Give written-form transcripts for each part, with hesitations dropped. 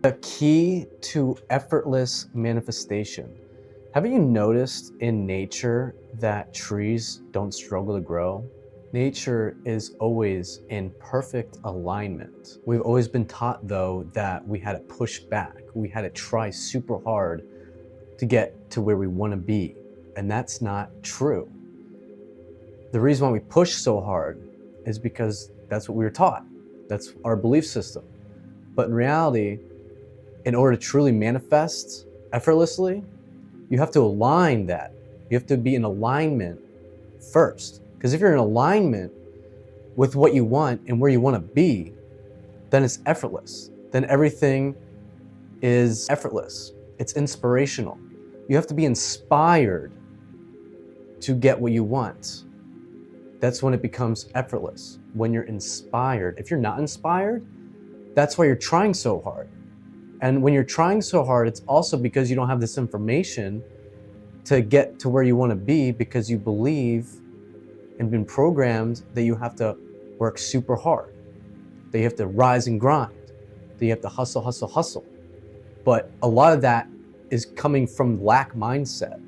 The key to effortless manifestation. Have you noticed in nature that trees don't struggle to grow? Nature is always in perfect alignment. We've always been taught, though, that we had to push back. We had to try super hard to get to where we want to be. And that's not true. The reason why we push so hard is because that's what we were taught. That's our belief system. But in reality, in order to truly manifest effortlessly, you have to align that. You have to be in alignment first. Because if you're in alignment with what you want and where you want to be, then it's effortless. Then everything is effortless. It's inspirational. You have to be inspired to get what you want. That's when it becomes effortless. When you're inspired. If you're not inspired, that's why you're trying so hard. And when you're trying so hard, it's also because you don't have this information to get to where you want to be, because you believe and been programmed that you have to work super hard, that you have to rise and grind, that you have to hustle, hustle, hustle. But a lot of that is coming from lack mindset.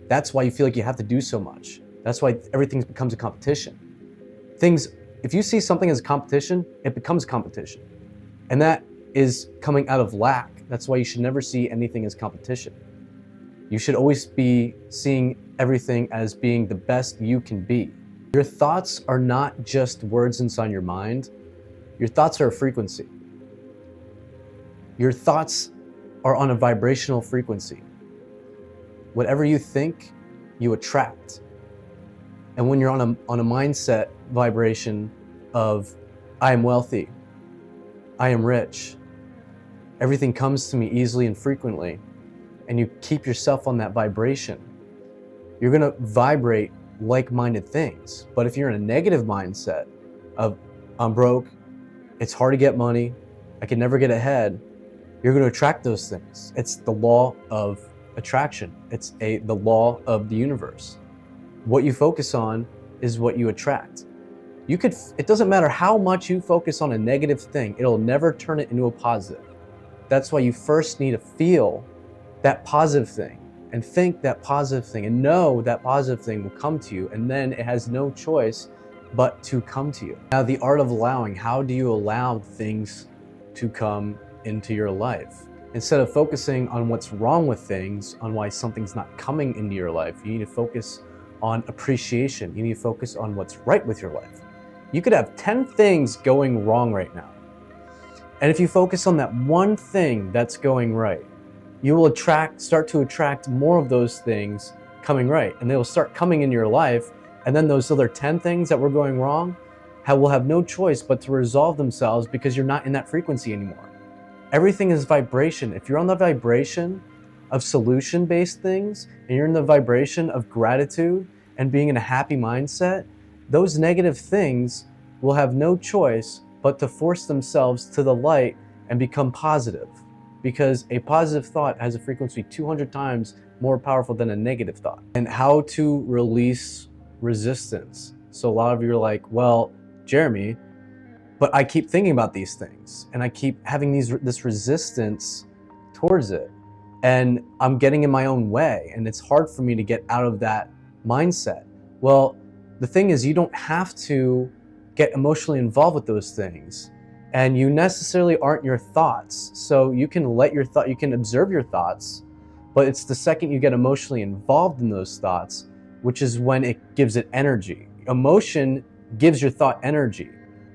That's why you feel like you have to do so much. That's why everything becomes a competition. If you see something as a competition, it becomes a competition. And that is coming out of lack. That's why you should never see anything as competition. You should always be seeing everything as being the best you can be. Your thoughts are not just words inside your mind. Your thoughts are a frequency. Your thoughts are on a vibrational frequency. Whatever you think, you attract. And when you're on a mindset vibration of, I am wealthy, I am rich, everything comes to me easily and frequently, and you keep yourself on that vibration, you're gonna vibrate like-minded things. But if you're in a negative mindset of, I'm broke, it's hard to get money, I can never get ahead, you're gonna attract those things. It's the law of attraction. It's the law of the universe. What you focus on is what you attract. It doesn't matter how much you focus on a negative thing, it'll never turn it into a positive. That's why you first need to feel that positive thing and think that positive thing and know that positive thing will come to you, and then it has no choice but to come to you. Now, the art of allowing. How do you allow things to come into your life? Instead of focusing on what's wrong with things, on why something's not coming into your life, you need to focus on appreciation. You need to focus on what's right with your life. You could have 10 things going wrong right now. And if you focus on that one thing that's going right, you will start to attract more of those things coming right. And they will start coming into your life. And then those other 10 things that were going wrong will have no choice but to resolve themselves, because you're not in that frequency anymore. Everything is vibration. If you're on the vibration of solution-based things, and you're in the vibration of gratitude and being in a happy mindset, those negative things will have no choice but to force themselves to the light and become positive. Because a positive thought has a frequency 200 times more powerful than a negative thought. And how to release resistance. So a lot of you are like, well, Jeremy, but I keep thinking about these things and I keep having this resistance towards it. And I'm getting in my own way, and it's hard for me to get out of that mindset. Well, the thing is, you don't have to get emotionally involved with those things, and you necessarily aren't your thoughts. So you can you can observe your thoughts, but it's the second you get emotionally involved in those thoughts, which is when it gives it energy. Emotion gives your thought energy.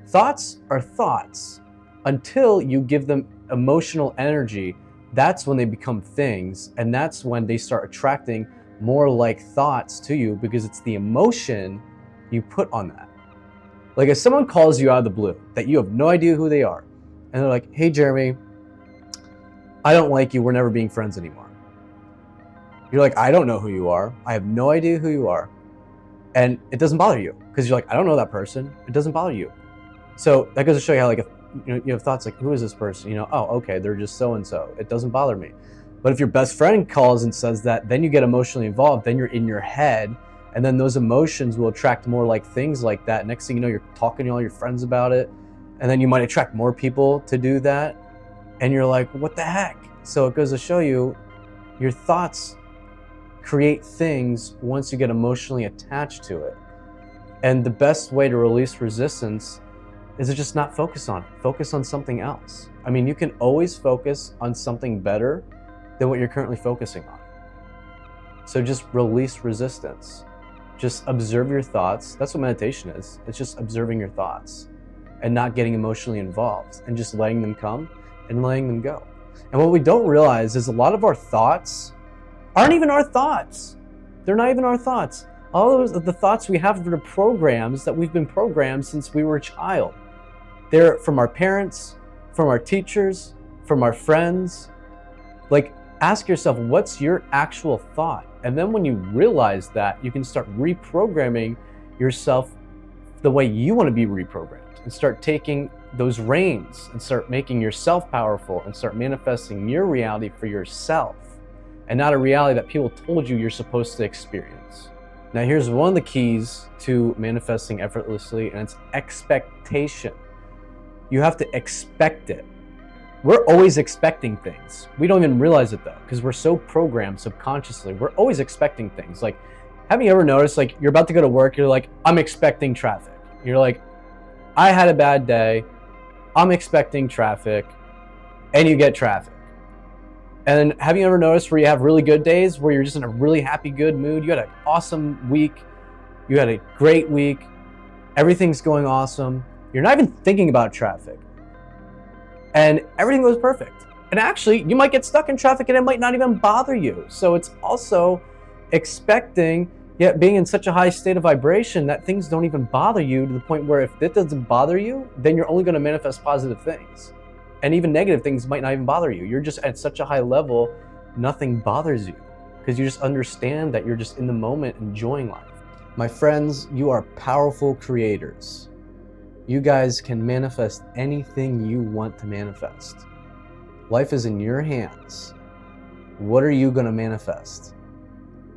Thoughts are thoughts until you give them emotional energy. That's when they become things, and that's when they start attracting more like thoughts to you, because it's the emotion you put on that. Like if someone calls you out of the blue that you have no idea who they are, and they're like, hey Jeremy, I don't like you, we're never being friends anymore. You're like, I don't know who you are, I have no idea who you are, and it doesn't bother you, because you're like, I don't know that person, it doesn't bother you. So that goes to show you how, like, if you have thoughts like, who is this person? Oh, okay, they're just so-and-so. It doesn't bother me. But if your best friend calls and says that, then you get emotionally involved, then you're in your head, and then those emotions will attract more like things like that. Next thing you know, you're talking to all your friends about it, and then you might attract more people to do that. And you're like, what the heck? So it goes to show you, your thoughts create things once you get emotionally attached to it. And the best way to release resistance is to just not focus on it. Focus on something else. I mean, you can always focus on something better than what you're currently focusing on. So just release resistance. Just observe your thoughts. That's what meditation is. It's just observing your thoughts and not getting emotionally involved and just letting them come and letting them go. And what we don't realize is a lot of our thoughts aren't even our thoughts. They're not even our thoughts. All of the thoughts we have are the programs that we've been programmed since we were a child. They're from our parents, from our teachers, from our friends. Like, ask yourself, what's your actual thought? And then when you realize that, you can start reprogramming yourself the way you want to be reprogrammed and start taking those reins and start making yourself powerful and start manifesting your reality for yourself and not a reality that people told you you're supposed to experience. Now, here's one of the keys to manifesting effortlessly, and it's expectation. You have to expect it. We're always expecting things. We don't even realize it though, because we're so programmed subconsciously. We're always expecting things. Like, have you ever noticed, like, you're about to go to work, you're like, I'm expecting traffic. You're like, I had a bad day, I'm expecting traffic, and you get traffic. And have you ever noticed where you have really good days, where you're just in a really happy, good mood, you had an awesome week, you had a great week, everything's going awesome, you're not even thinking about traffic, and everything goes perfect. And actually, you might get stuck in traffic and it might not even bother you. So it's also expecting, yet being in such a high state of vibration that things don't even bother you, to the point where if it doesn't bother you, then you're only going to manifest positive things. And even negative things might not even bother you. You're just at such a high level, nothing bothers you, because you just understand that you're just in the moment enjoying life. My friends, you are powerful creators. You guys can manifest anything you want to manifest. Life is in your hands. What are you going to manifest?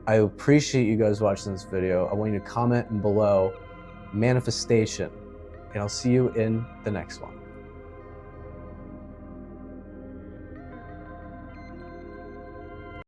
I appreciate you guys watching this video. I want you to comment below manifestation, and I'll see you in the next one.